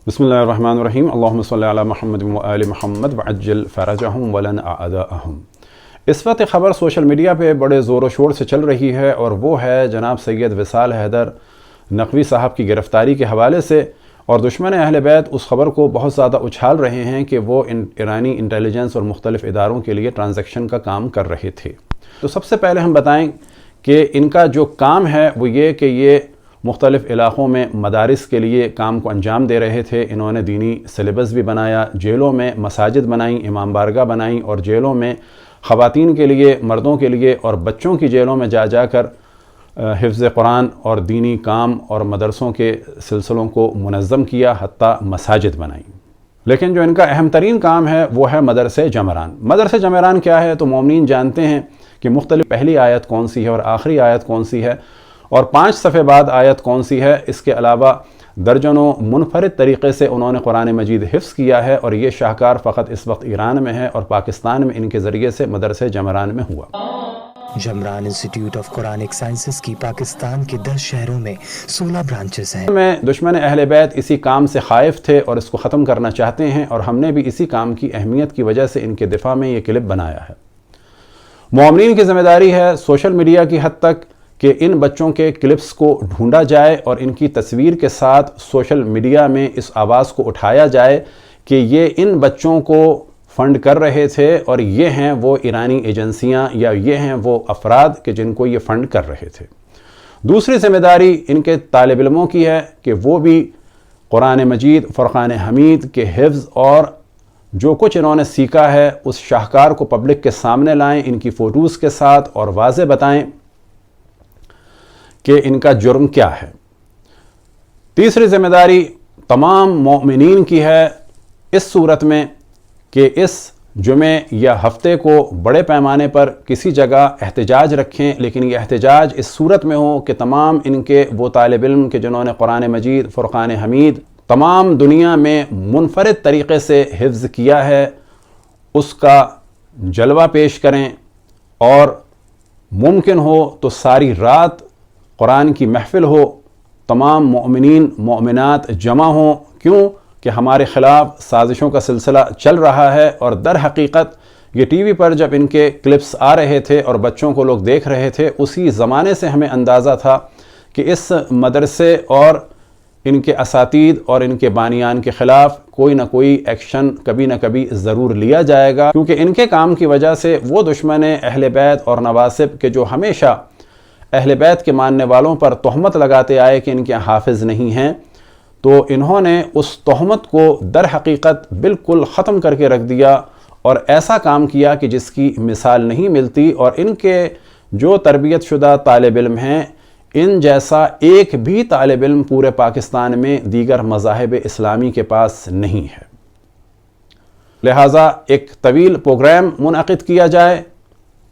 بسم اللہ الرحمن الرحیم اللہم صلی علی محمد و آل محمد وعجل فرجہم ولن اعداءہم۔ اس وقت خبر سوشل میڈیا پہ بڑے زور و شور سے چل رہی ہے اور وہ ہے جناب سید وصال حیدر نقوی صاحب کی گرفتاری کے حوالے سے، اور دشمن اہل بیت اس خبر کو بہت زیادہ اچھال رہے ہیں کہ وہ ایرانی انٹیلیجنس اور مختلف اداروں کے لیے ٹرانزیکشن کا کام کر رہے تھے۔ تو سب سے پہلے ہم بتائیں کہ ان کا جو کام ہے وہ یہ کہ یہ مختلف علاقوں میں مدارس کے لیے کام کو انجام دے رہے تھے۔ انہوں نے دینی سلیبس بھی بنایا، جیلوں میں مساجد بنائیں، امام بارگاہ بنائیں، اور جیلوں میں خواتین کے لیے، مردوں کے لیے اور بچوں کی جیلوں میں جا جا کر حفظ قرآن اور دینی کام اور مدرسوں کے سلسلوں کو منظم کیا، حتیٰ مساجد بنائیں۔ لیکن جو ان کا اہم ترین کام ہے وہ ہے مدرسہ جمران۔ مدرسہ جمران کیا ہے تو مومنین جانتے ہیں کہ مختلف پہلی آیت کون سی ہے اور آخری آیت کون سی ہے، اور 5 صفحے بعد آیت کون سی ہے۔ اس کے علاوہ درجنوں منفرد طریقے سے انہوں نے قرآن مجید حفظ کیا ہے، اور یہ شاہکار فقط اس وقت ایران میں ہے اور پاکستان میں ان کے ذریعے سے مدرسہ جمران میں ہوا۔ جمران انسٹیٹیوٹ آف قرآنک سائنسز کی پاکستان کے 10 شہروں میں 16 برانچز ہیں۔ میں دشمن اہل بیت اسی کام سے خائف تھے اور اس کو ختم کرنا چاہتے ہیں، اور ہم نے بھی اسی کام کی اہمیت کی وجہ سے ان کے دفاع میں یہ کلپ بنایا ہے۔ مومنین کی ذمہ داری ہے سوشل میڈیا کی حد تک کہ ان بچوں کے کلپس کو ڈھونڈا جائے اور ان کی تصویر کے ساتھ سوشل میڈیا میں اس آواز کو اٹھایا جائے کہ یہ ان بچوں کو فنڈ کر رہے تھے اور یہ ہیں وہ ایرانی ایجنسیاں یا یہ ہیں وہ افراد کہ جن کو یہ فنڈ کر رہے تھے۔ دوسری ذمہ داری ان کے طالب علموں کی ہے کہ وہ بھی قرآن مجید، فرقان حمید کے حفظ اور جو کچھ انہوں نے سیکھا ہے اس شاہکار کو پبلک کے سامنے لائیں، ان کی فوٹوز کے ساتھ، اور واضح بتائیں کہ ان کا جرم کیا ہے۔ تیسری ذمہ داری تمام مومنین کی ہے اس صورت میں کہ اس جمعے یا ہفتے کو بڑے پیمانے پر کسی جگہ احتجاج رکھیں، لیکن یہ احتجاج اس صورت میں ہو کہ تمام ان کے وہ طالب علم کہ جنہوں نے قرآن مجید، فرقان حمید تمام دنیا میں منفرد طریقے سے حفظ کیا ہے اس کا جلوہ پیش کریں، اور ممکن ہو تو ساری رات قرآن کی محفل ہو، تمام مومنین مومنات جمع ہوں۔ کیوں کہ ہمارے خلاف سازشوں کا سلسلہ چل رہا ہے، اور در حقیقت یہ ٹی وی پر جب ان کے کلپس آ رہے تھے اور بچوں کو لوگ دیکھ رہے تھے، اسی زمانے سے ہمیں اندازہ تھا کہ اس مدرسے اور ان کے اساتید اور ان کے بانیان کے خلاف کوئی نہ کوئی ایکشن کبھی نہ کبھی ضرور لیا جائے گا، کیونکہ ان کے کام کی وجہ سے وہ دشمن اہل بیت اور نواسب کے جو ہمیشہ اہل بیت کے ماننے والوں پر تہمت لگاتے آئے کہ ان کے حافظ نہیں ہیں، تو انہوں نے اس تہمت کو در حقیقت بالکل ختم کر کے رکھ دیا اور ایسا کام کیا کہ جس کی مثال نہیں ملتی، اور ان کے جو تربیت شدہ طالب علم ہیں ان جیسا ایک بھی طالب علم پورے پاکستان میں دیگر مذاہب اسلامی کے پاس نہیں ہے۔ لہٰذا ایک طویل پروگرام منعقد کیا جائے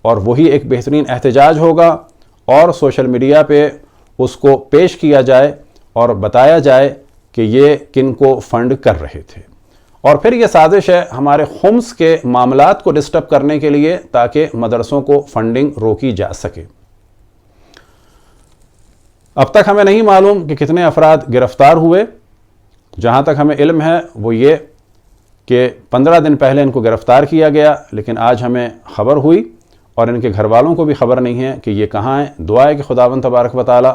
اور وہی ایک بہترین احتجاج ہوگا، اور سوشل میڈیا پہ اس کو پیش کیا جائے اور بتایا جائے کہ یہ کن کو فنڈ کر رہے تھے، اور پھر یہ سازش ہے ہمارے خمس کے معاملات کو ڈسٹرب کرنے کے لیے تاکہ مدرسوں کو فنڈنگ روکی جا سکے۔ اب تک ہمیں نہیں معلوم کہ کتنے افراد گرفتار ہوئے، جہاں تک ہمیں علم ہے وہ یہ کہ 15 دن پہلے ان کو گرفتار کیا گیا، لیکن آج ہمیں خبر ہوئی اور ان کے گھر والوں کو بھی خبر نہیں ہے کہ یہ کہاں ہیں۔ دعا ہے کہ خداوند تبارک و تعالی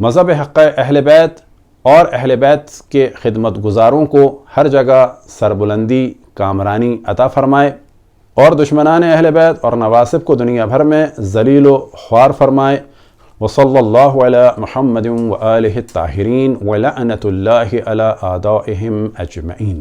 مذہب حق اہل بیت اور اہل بیت کے خدمت گزاروں کو ہر جگہ سربلندی، کامرانی عطا فرمائے، اور دشمنان اہل بیت اور نواسب کو دنیا بھر میں ذلیل و خوار فرمائے۔ وصلی اللہ علی محمد وآلہ الطاہرین ولعنۃ اللہ علی اعدائہم اجمعین۔